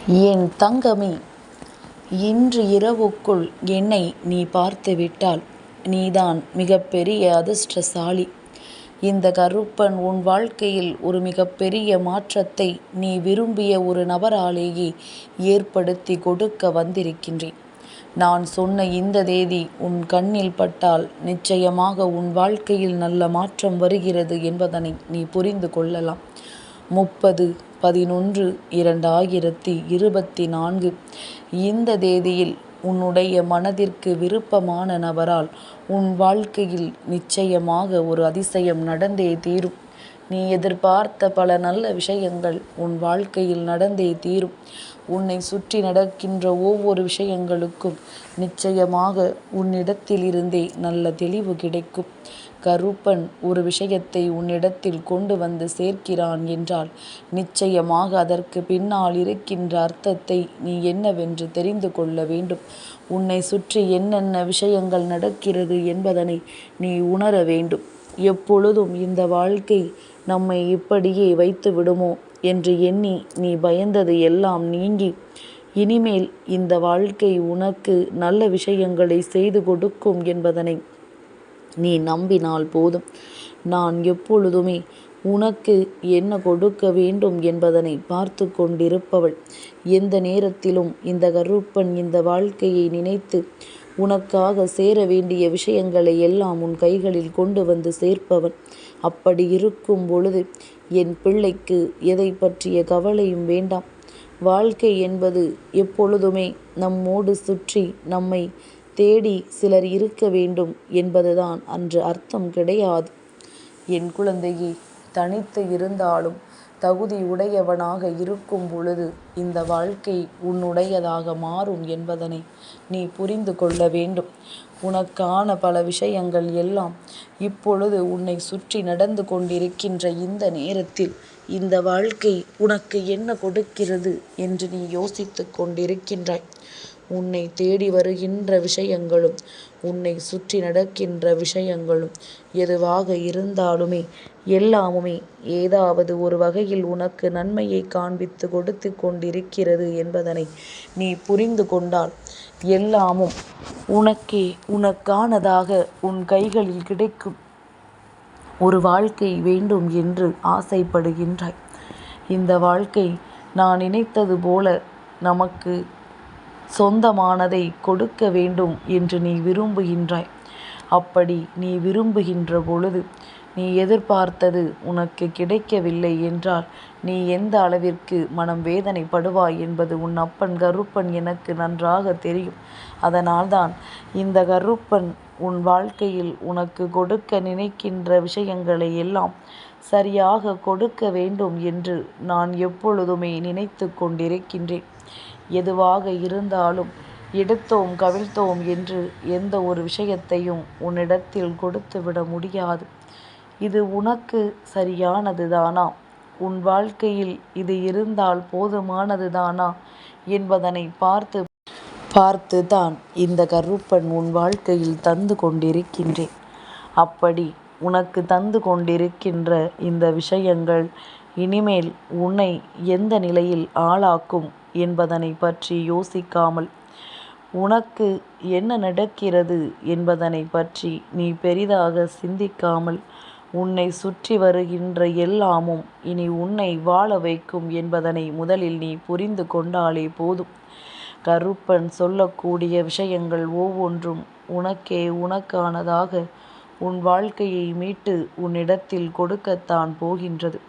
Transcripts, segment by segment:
என் தங்கமே, இன்று இரவுக்குள் என்னை நீ பார்த்துவிட்டால் நீதான் மிகப்பெரிய அதிர்ஷ்டசாலி. இந்த கருப்பன் உன் வாழ்க்கையில் ஒரு மிகப்பெரிய மாற்றத்தை நீ விரும்பிய ஒரு நபராலேயே ஏற்படுத்தி கொடுக்க வந்திருக்கின்றேன். நான் சொன்ன இந்த தேதி உன் கண்ணில் பட்டால் நிச்சயமாக உன் வாழ்க்கையில் நல்ல மாற்றம் வருகிறது என்பதனை நீ புரிந்து கொள்ளலாம். 30/11/2024 இந்த தேதியில் உன்னுடைய மனதிற்கு விருப்பமான நபரால் உன் வாழ்க்கையில் நிச்சயமாக ஒரு அதிசயம் நடந்தே தீரும். நீ எதிர்பார்த்த பல நல்ல விஷயங்கள் உன் வாழ்க்கையில் நடந்தே தீரும். உன்னை சுற்றி நடக்கின்ற ஒவ்வொரு விஷயங்களுக்கும் நிச்சயமாக உன்னிடத்திலிருந்தே நல்ல தெளிவு கிடைக்கும். கருப்பன் ஒரு விஷயத்தை உன்னிடத்தில் கொண்டு வந்து சேர்க்கிறான் என்றால் நிச்சயமாக அதற்கு பின்னால் இருக்கின்ற அர்த்தத்தை நீ என்னவென்று தெரிந்து கொள்ள வேண்டும். உன்னை சுற்றி என்னென்ன விஷயங்கள் நடக்கிறது என்பதனை நீ உணர வேண்டும். எப்பொழுதும் இந்த வாழ்க்கை நம்மை இப்படியே வைத்து விடுமோ என்று எண்ணி நீ பயந்தது எல்லாம் நீங்கி இனிமேல் இந்த வாழ்க்கை உனக்கு நல்ல விஷயங்களை செய்து கொடுக்கும் என்பதனை நீ நம்பினால் போதும். நான் எப்பொழுதுமே உனக்கு என்ன கொடுக்க வேண்டும் என்பதனை பார்த்து கொண்டிருப்பவள். எந்த நேரத்திலும் இந்த கருப்பன் இந்த வாழ்க்கையை நினைத்து உனக்காக சேர வேண்டிய விஷயங்களை எல்லாம் உன் கைகளில் கொண்டு வந்து சேர்ப்பவன். அப்படி இருக்கும் பொழுது என் பிள்ளைக்கு எதை பற்றிய கவலையும் வேண்டாம். வாழ்க்கை என்பது எப்பொழுதுமே நம்மோடு சுற்றி நம்மை தேடி சிலர் இருக்க வேண்டும் என்பதுதான் அன்று அர்த்தம் கிடையாது. என் குழந்தையே, தனித்து இருந்தாலும் தகுதி உடையவனாக இருக்கும் பொழுது இந்த வாழ்க்கை உன்னுடையதாக மாறும் என்பதனை நீ புரிந்து கொள்ள வேண்டும். உனக்கான பல விஷயங்கள் எல்லாம் இப்பொழுது உன்னை சுற்றி நடந்து கொண்டிருக்கின்ற இந்த நேரத்தில் இந்த வாழ்க்கை உனக்கு என்ன கொடுக்கிறது என்று நீ யோசித்து கொண்டிருக்கின்றாய். உன்னை தேடி வருகின்ற விஷயங்களும் உன்னை சுற்றி நடக்கின்ற விஷயங்களும் எதுவாக இருந்தாலுமே எல்லாமுமே ஏதாவது ஒரு வகையில் உனக்கு நன்மையை காண்பித்து கொடுத்து கொண்டிருக்கிறது என்பதனை நீ புரிந்து கொண்டால் எல்லாமும் உனக்கே உனக்கானதாக உன் கைகளில் கிடைக்கும். ஒரு வாழ்க்கை வேண்டும் என்று ஆசைப்படுகின்றாய். இந்த வாழ்க்கை நான் நினைத்தது போல நமக்கு சொந்தமானதை கொடுக்க வேண்டும் என்று நீ விரும்புகின்றாய். அப்படி நீ விரும்புகின்ற பொழுது நீ எதிர்பார்த்தது உனக்கு கிடைக்கவில்லை என்றால் நீ எந்த அளவிற்கு மனம் வேதனைப்படுவாய் என்பது உன் அப்பன் கருப்பன் எனக்கு நன்றாக தெரியும். அதனால்தான் இந்த கருப்பன் உன் வாழ்க்கையில் உனக்கு கொடுக்க நினைக்கின்ற விஷயங்களை எல்லாம் சரியாக கொடுக்க வேண்டும் என்று நான் எப்பொழுதுமே நினைத்து கொண்டிருக்கின்றேன். எதுவாக இருந்தாலும் எடுத்தோம் கவிழ்த்தோம் என்று எந்த ஒரு விஷயத்தையும் உன்னிடத்தில் கொடுத்து விட முடியாது. இது உனக்கு சரியானது தானா? உன் வாழ்க்கையில் இது இருந்தால் போதுமானது தானா என்பதனை பார்த்து தான் இந்த கருப்பன் உன் வாழ்க்கையில் தந்து கொண்டிருக்கின்றேன். அப்படி உனக்கு தந்து கொண்டிருக்கின்ற இந்த விஷயங்கள் இனிமேல் உன்னை எந்த நிலையில் ஆளாக்கும் என்பதனை பற்றி யோசிக்காமல் உனக்கு என்ன நடக்கிறது என்பதனை பற்றி நீ பெரிதாக சிந்திக்காமல் உன்னை சுற்றி வருகின்ற எல்லாமும் இனி உன்னை வாழ வைக்கும் என்பதனை முதலில் நீ புரிந்து கொண்டாலே போதும். கருப்பன் சொல்லக்கூடிய விஷயங்கள் ஒவ்வொன்றும் உனக்கே உனக்கானதாக உன் வாழ்க்கையை மீட்டு உன்னிடத்தில் கொடுக்கத்தான் போகின்றது.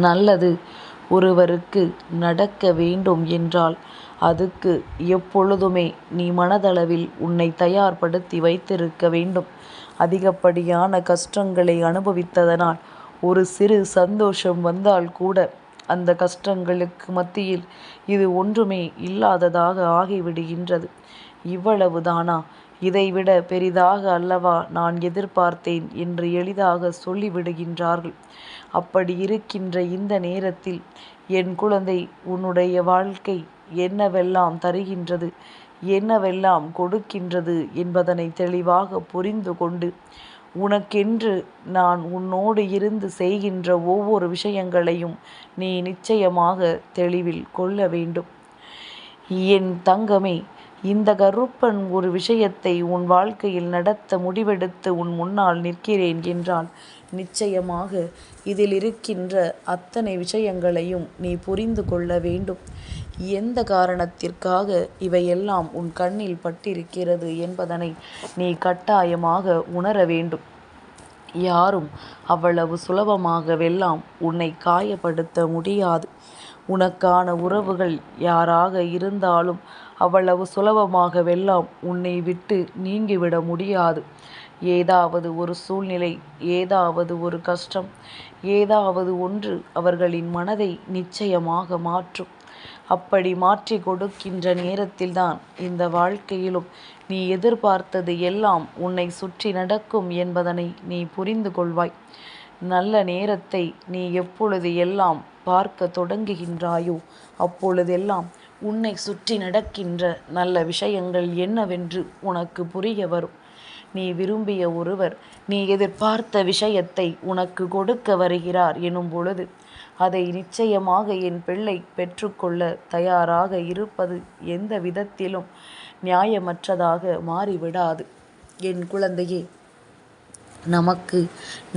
நல்லது ஒருவருக்கு நடக்க வேண்டும் என்றால் அதுக்கு எப்பொழுதுமே நீ மனதளவில் உன்னை தயார்படுத்தி வைத்திருக்க வேண்டும். அதிகப்படியான கஷ்டங்களை அனுபவித்ததனால் ஒரு சிறு சந்தோஷம் வந்தால் கூட அந்த கஷ்டங்களுக்கு மத்தியில் இது ஒன்றுமே இல்லாததாக ஆகிவிடுகின்றது. இவ்வளவுதானா? இதைவிட பெரிதாக அல்லவா நான் எதிர்பார்த்தேன் என்று எளிதாக சொல்லிவிடுகின்றார்கள். அப்படி இருக்கின்ற இந்த நேரத்தில் என் குழந்தை, உன்னுடைய வாழ்க்கை என்னவெல்லாம் தருகின்றது, என்னவெல்லாம் கொடுக்கின்றது என்பதனை தெளிவாக புரிந்து கொண்டு உனக்கென்று நான் உன்னோடு இருந்து செய்கின்ற ஒவ்வொரு விஷயங்களையும் நீ நிச்சயமாக தெளிவில் கொள்ள வேண்டும். என் தங்கமே, இந்த கருப்பன் ஒரு விஷயத்தை உன் வாழ்க்கையில் நடத்த முடிவெடுத்து உன் முன்னால் நிற்கிறேன் என்றால் நிச்சயமாக இதில் இருக்கின்ற அத்தனை விஷயங்களையும் நீ புரிந்து கொள்ள வேண்டும். எந்த காரணத்திற்காக இவையெல்லாம் உன் கண்ணில் பட்டிருக்கிறது என்பதனை நீ கட்டாயமாக உணர வேண்டும். யாரும் அவ்வளவு சுலபமாகவெல்லாம் உன்னை காயப்படுத்த முடியாது. உனக்கான உறவுகள் யாராக இருந்தாலும் அவ்வளவு சுலபமாகவெல்லாம் உன்னை விட்டு நீங்கிவிட முடியாது. ஏதாவது ஒரு சூழ்நிலை, ஏதாவது ஒரு கஷ்டம், ஏதாவது ஒன்று அவர்களின் மனதை நிச்சயமாக மாற்றும். அப்படி மாற்றி கொடுக்கின்ற நேரத்தில்தான் இந்த வாழ்க்கையிலும் நீ எதிர்பார்த்தது எல்லாம் உன்னை சுற்றி நடக்கும் என்பதனை நீ புரிந்து கொள்வாய். நல்ல நேரத்தை நீ எப்பொழுது எல்லாம் பார்க்க தொடங்குகின்றாயோ அப்பொழுதெல்லாம் உன்னை சுற்றி நடக்கின்ற நல்ல விஷயங்கள் என்னவென்று உனக்கு புரிய வரும். நீ விரும்பிய ஒருவர் நீ எதிர்பார்த்த விஷயத்தை உனக்கு கொடுக்க வருகிறார் எனும் பொழுது அதை நிச்சயமாக என் பிள்ளை பெற்றுக்கொள்ள தயாராக இருப்பது எந்த விதத்திலும் நியாயமற்றதாக மாறிவிடாது. என் குழந்தையே, நமக்கு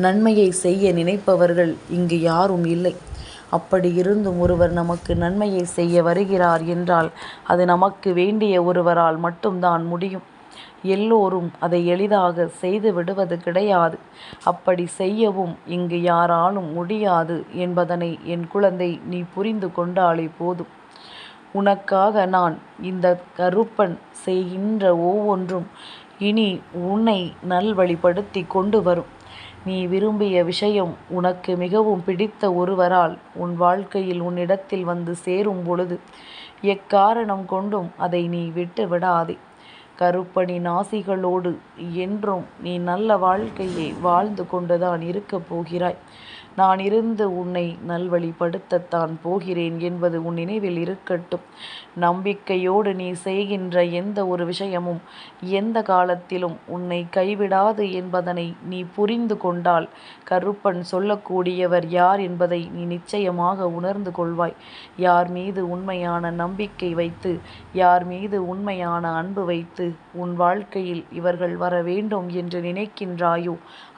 நன்மையை செய்ய நினைப்பவர்கள் இங்கு யாரும் இல்லை. அப்படி இருந்தும் ஒருவர் நமக்கு நன்மையை செய்ய வருகிறார் என்றால் அது நமக்கு வேண்டிய ஒருவரால் மட்டும்தான் முடியும். எல்லோரும் அதை எளிதாக செய்து விடுவது கிடையாது. அப்படி செய்யவும் இங்கு யாராலும் முடியாது என்பதனை என் குழந்தை நீ புரிந்து கொண்டாலே போதும். உனக்காக நான் இந்த கருப்பன் செய்கின்ற ஒவ்வொன்றும் இனி உன்னை நல்வழிப்படுத்தி கொண்டு வரும். நீ விரும்பிய விஷயம் உனக்கு மிகவும் பிடித்த ஒருவரால் உன் வாழ்க்கையில் உன்னிடத்தில் வந்து சேரும் பொழுது எக்காரணம் கொண்டும் அதை நீ விட்டு விடாதே. கருப்பனின் ஆசிகளோடு என்றும் நீ நல்ல வாழ்க்கையை வாழ்ந்து கொண்டுதான் இருக்கப் போகிறாய். நான் இருந்து உன்னை நல்வழிப்படுத்தத்தான் போகிறேன் என்பது உன் நினைவில் இருக்கட்டும். நம்பிக்கையோடு நீ செய்கின்ற எந்த ஒரு விஷயமும் எந்த காலத்திலும் உன்னை கைவிடாது என்பதனை நீ புரிந்து கொண்டால் கருப்பன் சொல்லக்கூடியவர் யார் என்பதை நீ நிச்சயமாக உணர்ந்து கொள்வாய். யார் மீது உண்மையான நம்பிக்கை வைத்து, யார் மீது உண்மையான அன்பு வைத்து உன் வாழ்க்கையில் இவர்கள் வர வேண்டும் என்று நினைக்கின்றாயோ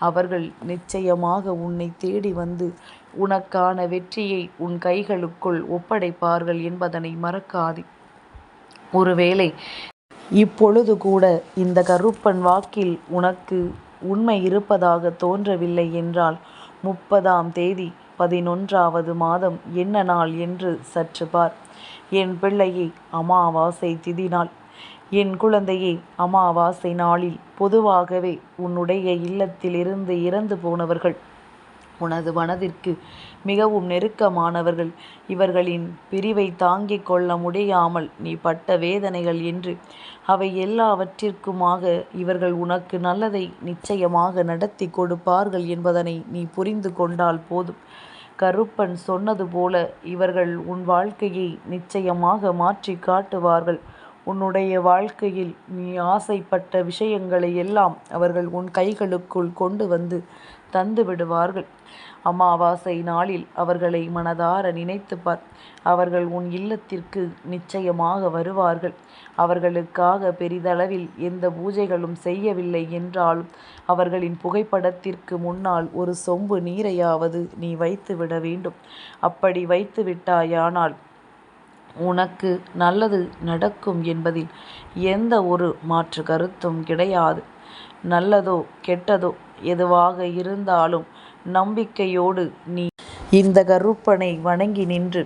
அவர்கள் நிச்சயமாக உன்னை தேடி வந்து உனக்கான வெற்றியை உன் கைகளுக்குள் ஒப்படைப்பார்கள் என்பதனை மறக்காதே. ஒருவேளை இப்பொழுது கூட இந்த கருப்பன் வாக்கில் உனக்கு உண்மை இருப்பதாக தோன்றவில்லை என்றால் 30ஆம் தேதி 11வது மாதம் என்ன நாள் என்று சற்று பார். என் பிள்ளையே, அமாவாசை திதி நாள். என் குழந்தையே, அமாவாசை நாளில் பொதுவாகவே உன்னுடைய இல்லத்தில் இருந்து இறந்து போனவர்கள் உனது மனதிற்கு மிகவும் நெருக்கமானவர்கள். இவர்களின் பிரிவை தாங்கிக் கொள்ள முடியாமல் நீ பட்ட வேதனைகள் என்று அவை எல்லாவற்றிற்குமாக இவர்கள் உனக்கு நல்லதை நிச்சயமாக நடத்தி கொடுப்பார்கள் என்பதனை நீ புரிந்து கொண்டால் போதும். கருப்பன் சொன்னது போல இவர்கள் உன் வாழ்க்கையை நிச்சயமாக மாற்றி காட்டுவார்கள். உன்னுடைய வாழ்க்கையில் நீ ஆசைப்பட்ட விஷயங்களை எல்லாம் அவர்கள் உன் கைகளுக்குள் கொண்டு வந்து தந்து விடுவார்கள். அமாவாசை நாளில் அவர்களை மனதார நினைத்துப்பார். அவர்கள் உன் இல்லத்திற்கு நிச்சயமாக வருவார்கள். அவர்களுக்காக பெரிதளவில் எந்த பூஜைகளும் செய்யவில்லை என்றாலும் அவர்களின் புகைப்படத்திற்கு முன்னால் ஒரு சொம்பு நீரையாவது நீ வைத்து விட வேண்டும். அப்படி வைத்து விட்டாயானால் உனக்கு நல்லது நடக்கும் என்பதில் எந்த ஒரு மாற்று கருத்தும் கிடையாது. நல்லதோ கெட்டதோ எதுவாக இருந்தாலும் நம்பிக்கையோடு நீ இந்த கருப்பனை வணங்கி நின்று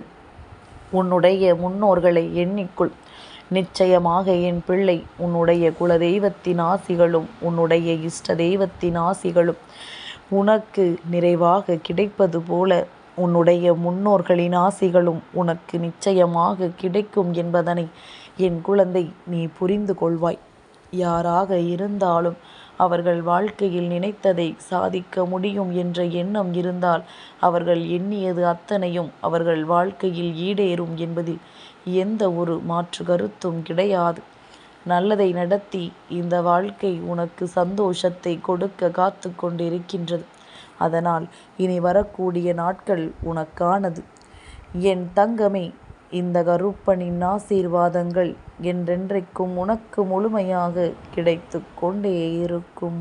உன்னுடைய முன்னோர்களை எண்ணிக்கொள். நிச்சயமாக என் பிள்ளை, உன்னுடைய குலதெய்வத்தின் ஆசிகளும் உன்னுடைய இஷ்ட தெய்வத்தின் ஆசிகளும் உனக்கு நிறைவாக கிடைப்பது போல உன்னுடைய முன்னோர்களின் ஆசிகளும் உனக்கு நிச்சயமாக கிடைக்கும் என்பதனை என் குழந்தை நீ புரிந்து கொள்வாய். யாராக இருந்தாலும் அவர்கள் வாழ்க்கையில் நினைத்ததை சாதிக்க முடியும் என்ற எண்ணம் இருந்தால் அவர்கள் எண்ணியது அத்தனையும் அவர்கள் வாழ்க்கையில் ஈடேறும் என்பதில் எந்த ஒரு மாற்று கருத்தும் கிடையாது. நல்லதை நடத்தி இந்த வாழ்க்கை உனக்கு சந்தோஷத்தை கொடுக்க காத்து கொண்டிருக்கின்றது. அதனால் இனி வரக்கூடிய நாட்கள் உனக்கானது. என் தங்கமே, இந்த கருப்பனின் ஆசீர்வாதங்கள் என்றென்றைக்கும் உனக்கு முழுமையாக கிடைத்து கொண்டே இருக்கும்.